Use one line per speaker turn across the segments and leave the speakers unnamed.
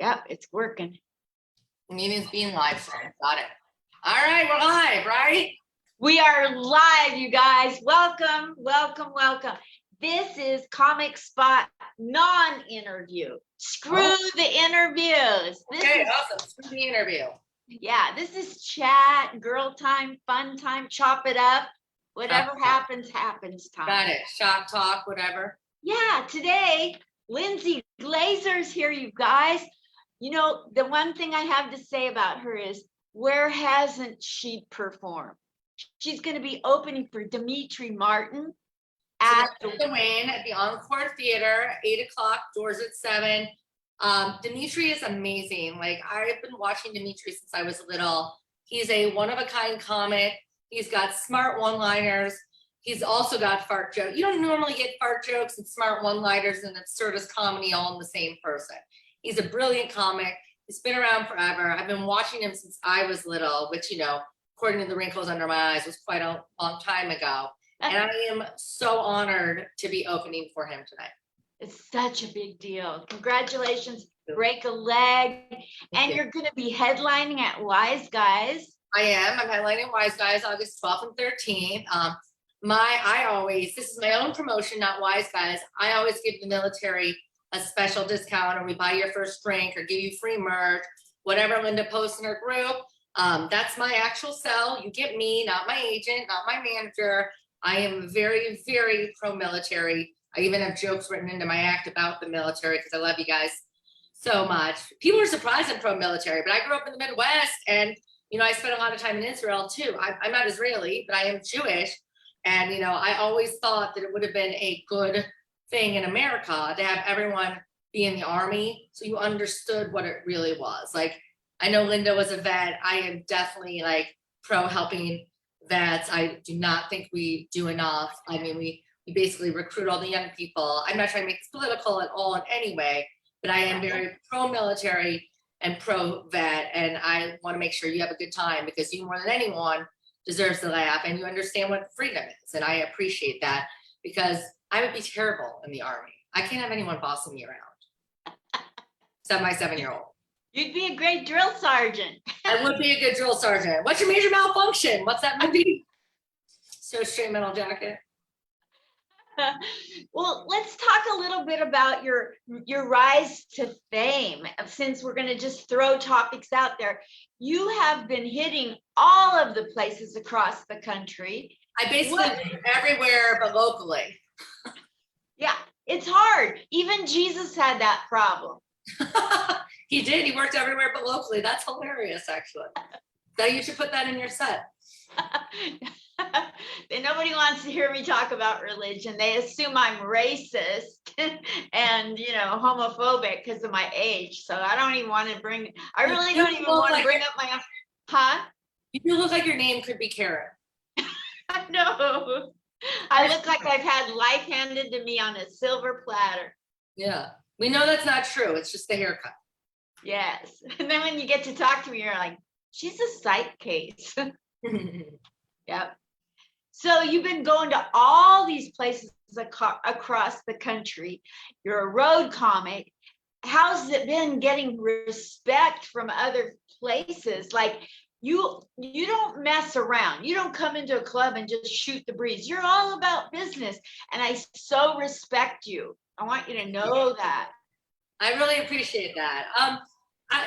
Yep, it's working.
Meeting's being live streamed. Got it. All right, we're live, right?
We are live, you guys. Welcome, welcome, welcome. This is Comic Spot non-interview. Screw the interviews.
Okay, awesome. Screw the interview.
Yeah, this is chat, girl time, fun time, chop it up. Whatever happens, happens time.
Got it. Shop talk, whatever.
Yeah, today, Lindsay Glazer's here, you guys. You know, the one thing I have to say about her is, where hasn't she performed? She's going to be opening for Dimitri Martin at
the Wayne at the Encore Theater, 8 o'clock, doors at 7. Dimitri is amazing. Like, I've been watching Dimitri since I was little. He's a one-of-a-kind comic. He's got smart one-liners. He's also got fart jokes. You don't normally get fart jokes and smart one-liners and absurdist comedy all in the same person. He's a brilliant comic. He's been around forever. I've been watching him since I was little, which, you know, according to the wrinkles under my eyes, was quite a long time ago. And I am so honored to be opening for him tonight.
It's such a big deal. Congratulations, break a leg. And you're going to be headlining at Wise Guys.
I am. I'm headlining Wise Guys August 12th and 13th. This is my own promotion, not Wise Guys. I always give the military a special discount, or we buy your first drink, or give you free merch, whatever Linda posts in her group. That's my actual sell. You get me, not my agent, not my manager. I am very, very pro-military. I even have jokes written into my act about the military because I love you guys so much. People are surprised I'm pro-military, but I grew up in the Midwest, and you know, I spent a lot of time in Israel too. I'm not Israeli, but I am Jewish. And, you know, I always thought that it would have been a good thing in America to have everyone be in the army, so you understood what it really was. Like, I know Linda was a vet. I am definitely like pro helping vets. I do not think we do enough. I mean, we basically recruit all the young people. I'm not trying to make this political at all in any way, but I am very pro-military and pro-vet, and I want to make sure you have a good time, because you more than anyone deserves to laugh, and you understand what freedom is, and I appreciate that, because I would be terrible in the army. I can't have anyone bossing me around, except my 7-year-old.
You'd be a great drill sergeant.
I would be a good drill sergeant. What's your major malfunction? What's that movie? So Straight Metal Jacket.
Well, let's talk a little bit about your rise to fame, since we're going to just throw topics out there. You have been hitting all of the places across the country.
I basically live everywhere but locally.
Yeah, it's hard. Even Jesus had that problem.
He did. He worked everywhere but locally. That's hilarious, actually. So you should put that in your set.
Nobody wants to hear me talk about religion. They assume I'm racist and, you know, homophobic because of my age. So I don't even want to bring, I really don't even want to bring up my own. Huh?
You look like your name could be Karen.
No, I look like I've had life handed to me on a silver platter.
Yeah, we know that's not true. It's just the haircut.
Yes. And then when you get to talk to me, you're like, she's a psych case. Yep. So you've been going to all these places across the country. You're a road comic. How's it been getting respect from other places? Like, you don't mess around. You don't come into a club and just shoot the breeze. You're all about business. And I so respect you. I want you to know that.
I really appreciate that.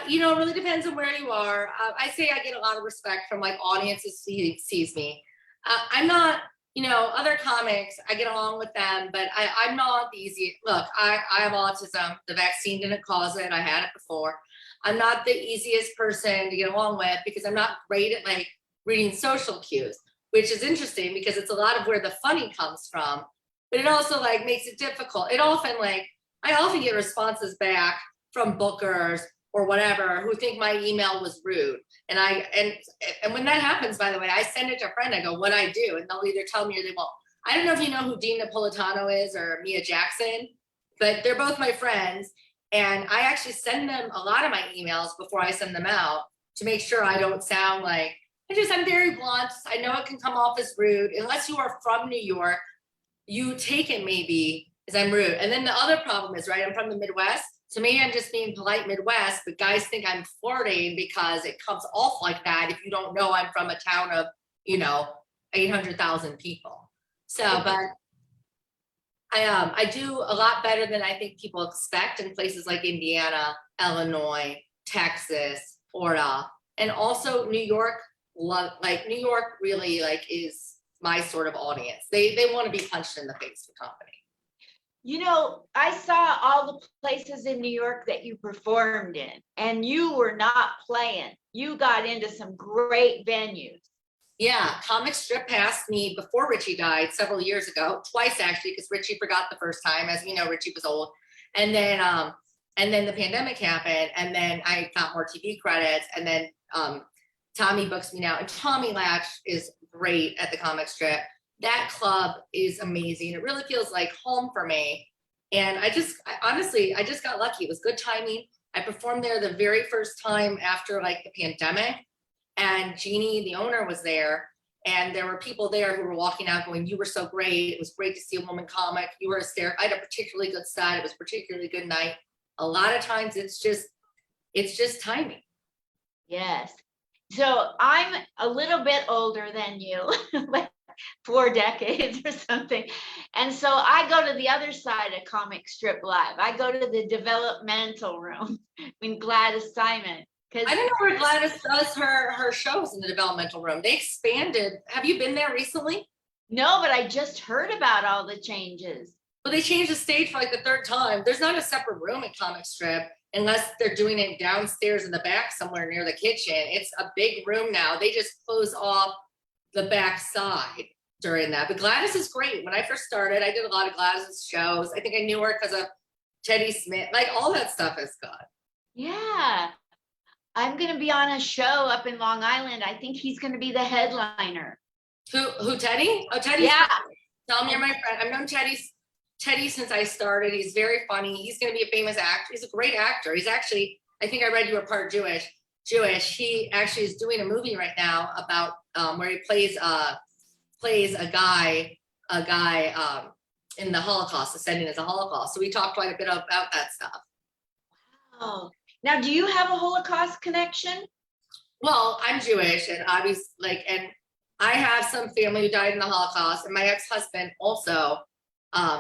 You know, it really depends on where you are. I say I get a lot of respect from like audiences sees me. I'm not, you know, other comics, I get along with them, but I'm not the easy. Look, I have autism. The vaccine didn't cause it. I had it before. I'm not the easiest person to get along with, because I'm not great at like reading social cues, which is interesting because it's a lot of where the funny comes from, but it also like makes it difficult. I often get responses back from bookers or whatever who think my email was rude. And when that happens, by the way, I send it to a friend. I go, what I do? And they'll either tell me or they won't. I don't know if you know who Dean Napolitano is or Mia Jackson, but they're both my friends. And I actually send them a lot of my emails before I send them out to make sure I don't sound like, I'm very blunt. I know it can come off as rude. Unless you are from New York, you take it maybe as I'm rude. And then the other problem is, right, I'm from the Midwest. So maybe I'm just being polite Midwest, but guys think I'm flirting because it comes off like that if you don't know I'm from a town of, 800,000 people. So, but I do a lot better than I think people expect in places like Indiana, Illinois, Texas, Florida, and also New York. New York really is my sort of audience. They want to be punched in the face for company.
I saw all the places in New York that you performed in, and you were not playing. You got into some great venues.
Yeah, Comic Strip passed me before Richie died several years ago, twice actually, because Richie forgot the first time. As we know, Richie was old. And then the pandemic happened, and then I got more TV credits, and then Tommy books me now. And Tommy Latch is great at the Comic Strip. That club is amazing. It really feels like home for me. And I just got lucky. It was good timing. I performed there the very first time after the pandemic, and Jeannie, the owner, was there. And there were people there who were walking out going, "You were so great. It was great to see a woman comic. You were hysterical." I had a particularly good set. It was a particularly good night. A lot of times it's just timing.
Yes. So I'm a little bit older than you, like 4 decades or something. And so I go to the other side of Comic Strip Live. I go to the developmental room in Gladys Simon.
I don't know where Gladys does her shows in the developmental room. They expanded. Have you been there recently?
No, but I just heard about all the changes.
Well, they changed the stage for the third time. There's not a separate room at Comic Strip unless they're doing it downstairs in the back somewhere near the kitchen. It's a big room now. They just close off the back side during that. But Gladys is great. When I first started, I did a lot of Gladys shows. I think I knew her because of Teddy Smith. All that stuff is good.
Yeah. I'm going to be on a show up in Long Island. I think he's going to be the headliner.
Who, Teddy? Oh, Teddy.
Yeah.
Tell him you're my friend. I've known Teddy since I started. He's very funny. He's going to be a famous actor. He's a great actor. He's actually, I think I read you were part Jewish. He actually is doing a movie right now about where he plays a guy in the Holocaust, ascending as a Holocaust. So we talked quite a bit about that stuff.
Wow. Now, do you have a Holocaust connection?
Well, I'm Jewish, and obviously, and I have some family who died in the Holocaust, and my ex-husband also,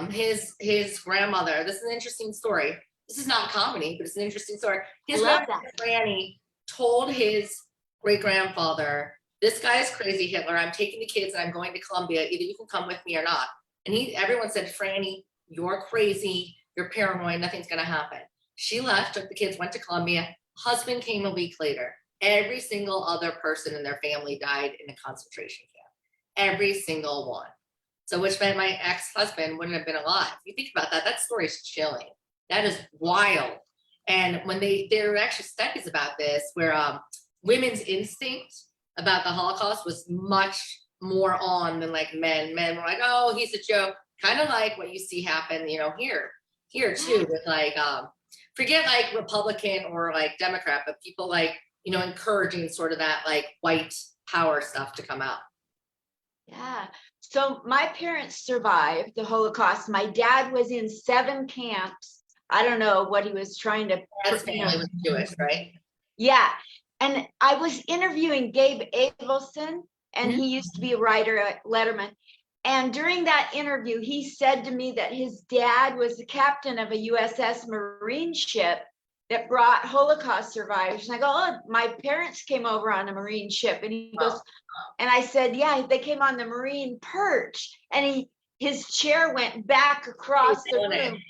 his grandmother. This is an interesting story. This is not comedy, but it's an interesting story. His grandmother, Franny, told his great-grandfather, "This guy is crazy, Hitler. I'm taking the kids and I'm going to Columbia. Either you can come with me or not." And everyone said, "Franny, you're crazy. You're paranoid. Nothing's going to happen." She left, took the kids, went to Columbia. Husband came a week later. Every single other person in their family died in a concentration camp. Every single one. So which meant my ex-husband wouldn't have been alive. If you think about that, that story is chilling. That is wild. And when there are actually studies about this where women's instinct about the Holocaust was much more on than men. Men were like, "Oh, he's a joke." Kind of like what you see happen, here too with forget Republican or Democrat, but people encouraging sort of that white power stuff to come out.
Yeah. So my parents survived the Holocaust. My dad was in 7 camps. I don't know what he was trying to.
His family was Jewish, right?
Yeah. And I was interviewing Gabe Abelson, and he used to be a writer at Letterman. And during that interview, he said to me that his dad was the captain of a USS Marine ship that brought Holocaust survivors. And I go, "Oh, my parents came over on a Marine ship." And he goes, and I said, "Yeah, they came on the Marine Perch." And his chair went back across the room.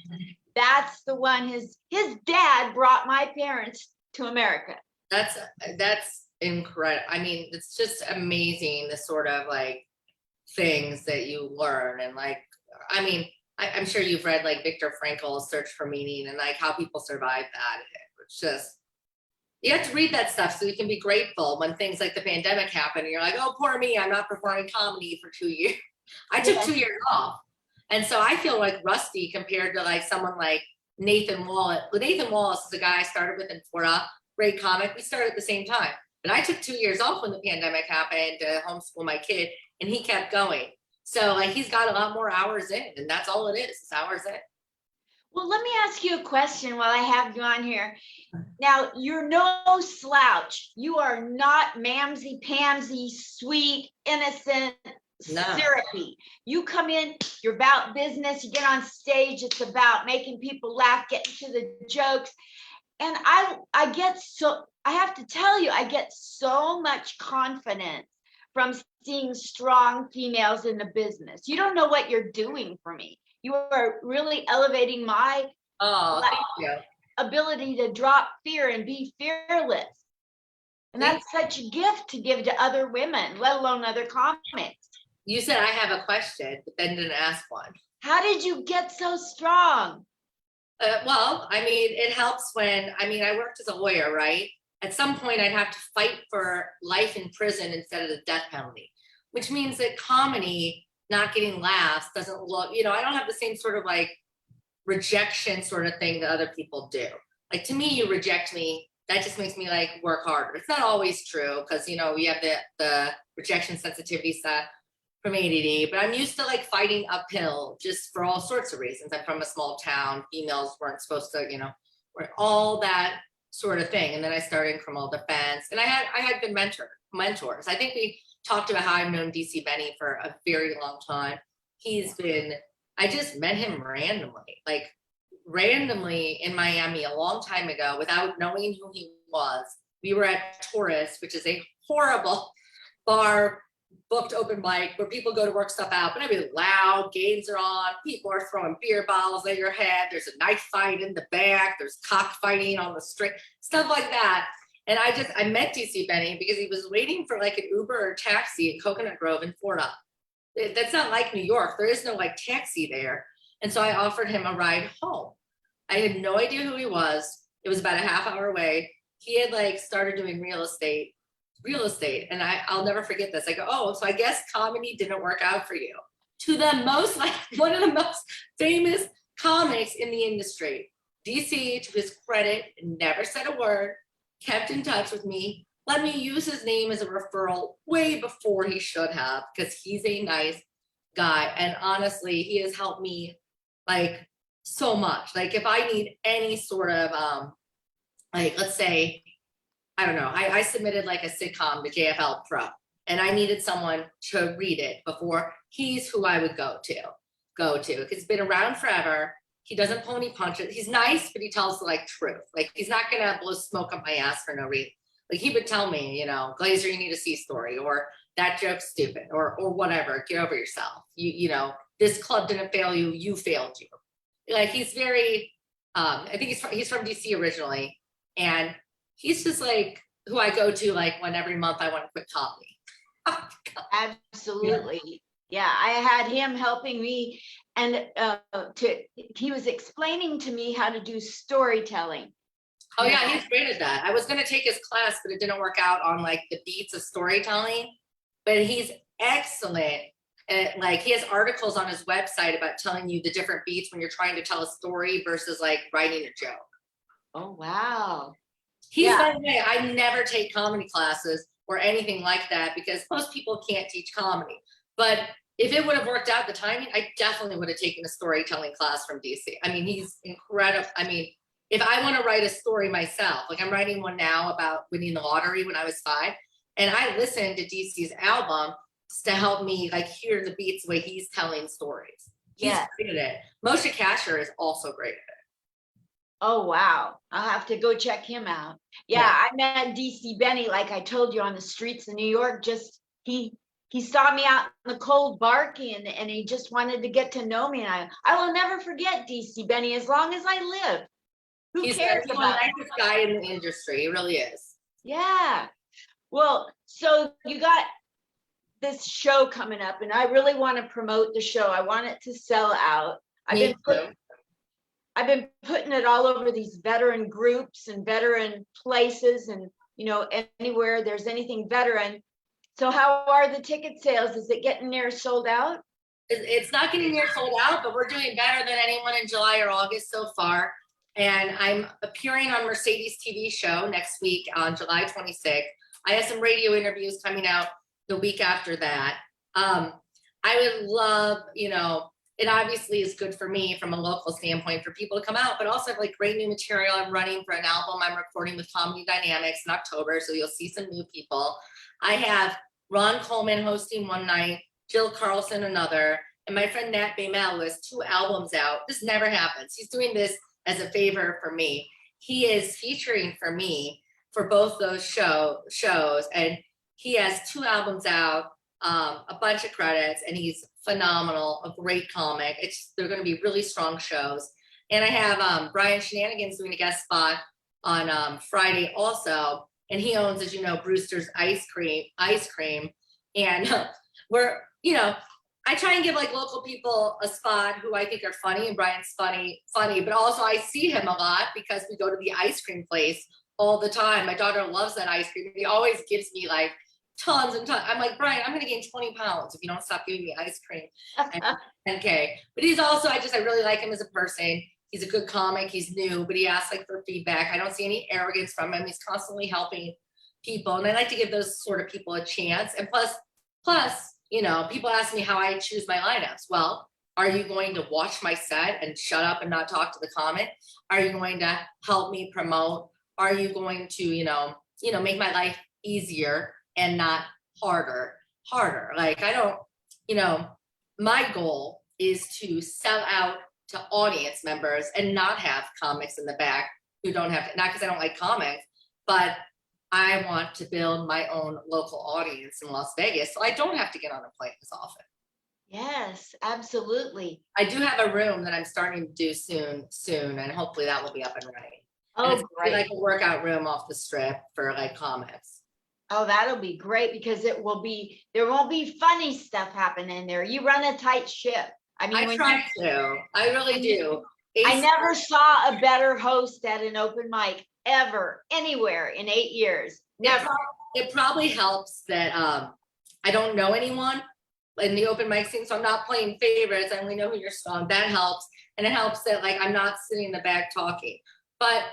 That's the one. His dad brought my parents to America.
That's incredible. I mean, it's just amazing the sort of things that you learn. And I'm sure you've read Viktor Frankl's Search for Meaning and how people survive that. It's just, you have to read that stuff so you can be grateful when things like the pandemic happen and you're like, "Oh, poor me, I'm not performing comedy for 2 years." I took 2 years off. And so I feel rusty compared to someone like Nathan Wallace. Well, Nathan Wallace is a guy I started with in Florida, great comic. We started at the same time. But I took 2 years off when the pandemic happened to homeschool my kid, and he kept going. So he's got a lot more hours in, and that's all it is hours in.
Well, let me ask you a question while I have you on here. Now, you're no slouch. You are not mamsy-pamsy, sweet, innocent,
No.
syrupy. You come in, you're about business, you get on stage, it's about making people laugh, getting to the jokes. And I have to tell you, I get so much confidence from seeing strong females in the business. You don't know what you're doing for me. You are really elevating my
Oh, thank you.
ability to drop fear and be fearless. And that's such a gift to give to other women, let alone other comics.
You said I have a question, but then didn't ask one.
How did you get so strong?
Well, I mean, it helps when, I mean, I worked as a lawyer, right? At some point, I'd have to fight for life in prison instead of the death penalty, which means that comedy, not getting laughs, doesn't look, you know, I don't have the same sort of like rejection sort of thing that other people do. Like to me, you reject me, that just makes me like work harder. It's not always true because, you know, we have the rejection sensitivity set from ADD, but I'm used to like fighting uphill just for all sorts of reasons. I'm from a small town. Females weren't supposed to, you know, all that sort of thing. And then I started in criminal defense, and I had good mentors. I think we talked about how I've known DC Benny for a very long time. I just met him randomly in Miami a long time ago without knowing who he was. We were at Taurus, which is a horrible bar, booked open mic where people go to work stuff out, but everything loud, games are on, people are throwing beer bottles at your head, there's a knife fight in the back, there's cockfighting on the street, stuff like that. And I met DC Benny because he was waiting for like an Uber or taxi at Coconut Grove in Florida. That's not like New York. There is no like taxi there. And so I offered him a ride home. I had no idea who he was. It was about a half hour away. He had like started doing real estate. And I'll never forget this. I go, oh, so I guess comedy didn't work out for you. To the most, like one of the most famous comics in the industry. DC, to his credit, never said a word, kept in touch with me, let me use his name as a referral way before he should have, because he's a nice guy. And honestly, he has helped me like so much. Like if I need any sort of, like, let's say, I don't know, I submitted like a sitcom to JFL Pro, and I needed someone to read it before. He's who I would go to, because he's been around forever. He doesn't pull any punches. He's nice, but he tells the like truth. Like he's not gonna blow smoke up my ass for no reason. Like he would tell me, you know, Glazer, you need a C story, or that joke's stupid, or whatever. Get over yourself. You know, this club didn't fail you. You failed you. Like he's very. I think he's from DC originally, and he's just like who I go to like when every month I want to quit comedy.
Absolutely. Yeah, I had him helping me, and he was explaining to me how to do storytelling.
Oh yeah, he's great at that. I was going to take his class, but it didn't work out on like the beats of storytelling, but he's excellent at, like, he has articles on his website about telling you the different beats when you're trying to tell a story versus like writing a joke.
Oh, wow.
He's, by the way, I never take comedy classes or anything like that because most people can't teach comedy. But if it would have worked out the timing, I definitely would have taken a storytelling class from DC. I mean, he's incredible. I mean, if I want to write a story myself, like I'm writing one now about winning the lottery when I was 5, and I listened to DC's album to help me like hear the beats the way he's telling stories. He's great at it. Moshe Kasher is also great at it.
Oh, wow. I'll have to go check him out. Yeah, I met DC Benny, like I told you, on the streets of New York. Just he saw me out in the cold barking, and he just wanted to get to know me. And I will never forget DC Benny as long as I live. Who cares about
the nicest guy in the industry? He really is.
Yeah. Well, so you got this show coming up, and I really want to promote the show. I want it to sell out. I've been putting it all over these veteran groups and veteran places, and you know, anywhere there's anything veteran. So how are the ticket sales? Is it getting near sold out?
It's not getting near sold out, but we're doing better than anyone in July or August so far. And I'm appearing on Mercedes TV show next week on July 26th. I have some radio interviews coming out the week after that. I would love, you know, it obviously is good for me from a local standpoint for people to come out, but also I have like great new material. I'm running for an album I'm recording with Comedy Dynamics in October, so you'll see some new people. I have Ron Coleman hosting one night, Jill Carlson another, and my friend Nat Baymel, who has 2 albums out. This never happens. He's doing this as a favor for me. He is featuring for me for both those shows, and he has 2 albums out, a bunch of credits, and he's phenomenal, a great comic. They're going to be really strong shows. And I have Brian Shenanigans doing a guest spot on Friday also, and he owns, as you know, Brewster's Ice Cream. And we're, I try and give like local people a spot who I think are funny, and Brian's funny, but also I see him a lot because we go to the ice cream place all the time. My daughter loves that ice cream. He always gives me like tons and tons. I'm like, Brian, I'm gonna gain 20 pounds if you don't stop giving me ice cream. And 10K. But he's also, I really like him as a person. He's a good comic. He's new, but he asks like for feedback. I don't see any arrogance from him. He's constantly helping people, and I like to give those sort of people a chance. And plus, people ask me how I choose my lineups. Well, are you going to watch my set and shut up and not talk to the comic? Are you going to help me promote? Are you going to, make my life easier and not harder? Like I don't, my goal is to sell out to audience members and not have comics in the back who don't have, not because I don't like comics, but I want to build my own local audience in Las Vegas, so I don't have to get on a plane as often.
Yes, absolutely.
I do have a room that I'm starting to do soon, and hopefully that will be up and running.
Oh,
and it's
great.
Like a workout room off the strip for like comics.
Oh, that'll be great because there won't be funny stuff happening there. You run a tight ship. I mean,
I try to. I really do.
I never saw a better host at an open mic ever, anywhere in 8 years. Never.
It probably helps that I don't know anyone in the open mic scene, so I'm not playing favorites. I only know who you're strong. That helps. And it helps that like I'm not sitting in the back talking. But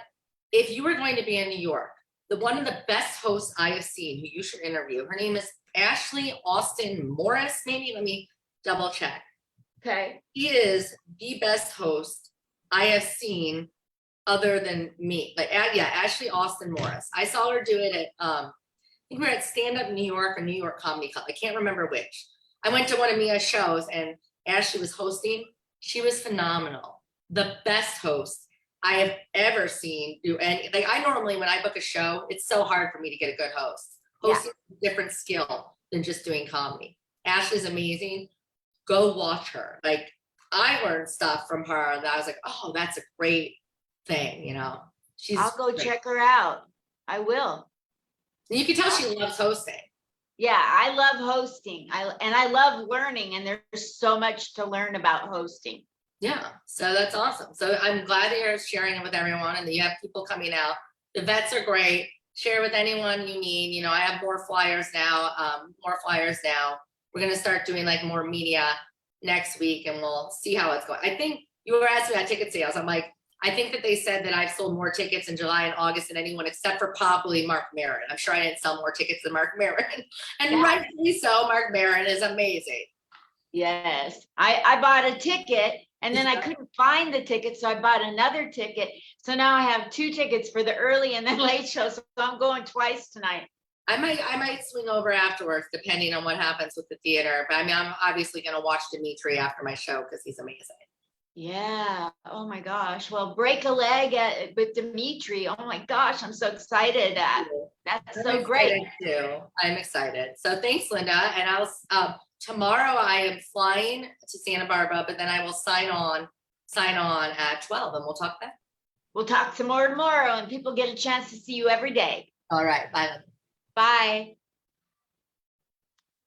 if you were going to be in New York, one of the best hosts I have seen who you should interview, her name is Ashley Austin Morris, maybe. Let me double check.
Okay.
He is the best host I have seen other than me. Like, Ashley Austin Morris. I saw her do it at, I think we were at Stand Up New York or New York Comedy Club. I can't remember which. I went to one of Mia's shows and Ashley was hosting. She was phenomenal. The best host I have ever seen do any, like I normally, when I book a show, it's so hard for me to get a good host. Hosting is a different skill than just doing comedy. Ashley's amazing. Go watch her. Like I learned stuff from her that I was like, oh, that's a great thing, I'll
go
great.
Check her out. I will.
And you can tell she loves hosting.
Yeah, I love hosting. I love learning, and there's so much to learn about hosting.
Yeah, so that's awesome. So I'm glad that you're sharing it with everyone and that you have people coming out. The vets are great. Share with anyone you need. I have more flyers now. We're going to start doing like more media next week and we'll see how it's going. I think you were asking about ticket sales. I'm like, I think that they said that I've sold more tickets in July and August than anyone except for probably Mark Maron. I'm sure I didn't sell more tickets than Mark Maron. And rightfully so, Mark Maron is amazing.
Yes. I bought a ticket and then I couldn't find the ticket, so I bought another ticket. So now I have 2 tickets for the early and then late show. So I'm going twice tonight.
I might swing over afterwards, depending on what happens with the theater. But I mean, I'm obviously going to watch Dimitri after my show because he's amazing.
Yeah. Oh my gosh. Well, break a leg with Dimitri. Oh my gosh. I'm so excited. That's so great.
Too. I'm excited. So thanks, Linda. And I'll tomorrow I am flying to Santa Barbara, but then I will sign on at 12 and we'll talk then.
We'll talk some more tomorrow and people get a chance to see you every day.
All right. Bye.
Bye.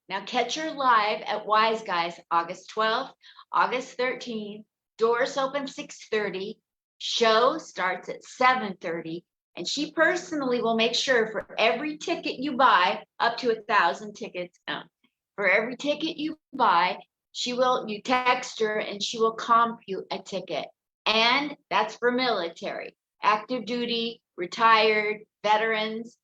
Now catch her live at Wise Guys, August 12th, August 13th. Doors open 6:30. Show starts at 7:30. And she personally will make sure for every ticket you buy, up to 1,000 tickets, for every ticket you buy, you text her and she will compute a ticket. And that's for military, active duty, retired, veterans,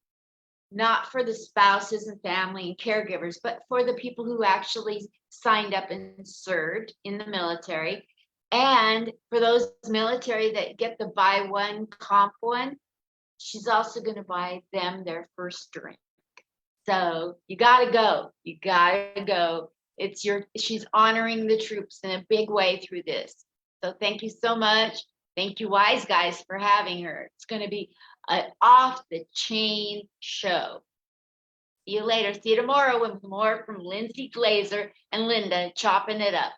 not for the spouses and family and caregivers, but for the people who actually signed up and served in the military. And for those military that get the buy one, comp one, she's also going to buy them their first drink. So you got to go. You got to go. She's honoring the troops in a big way through this. So thank you so much. Thank you, Wise Guys, for having her. It's going to be an off the chain show. See you later. See you tomorrow with more from Lindsay Glazer and Linda chopping it up.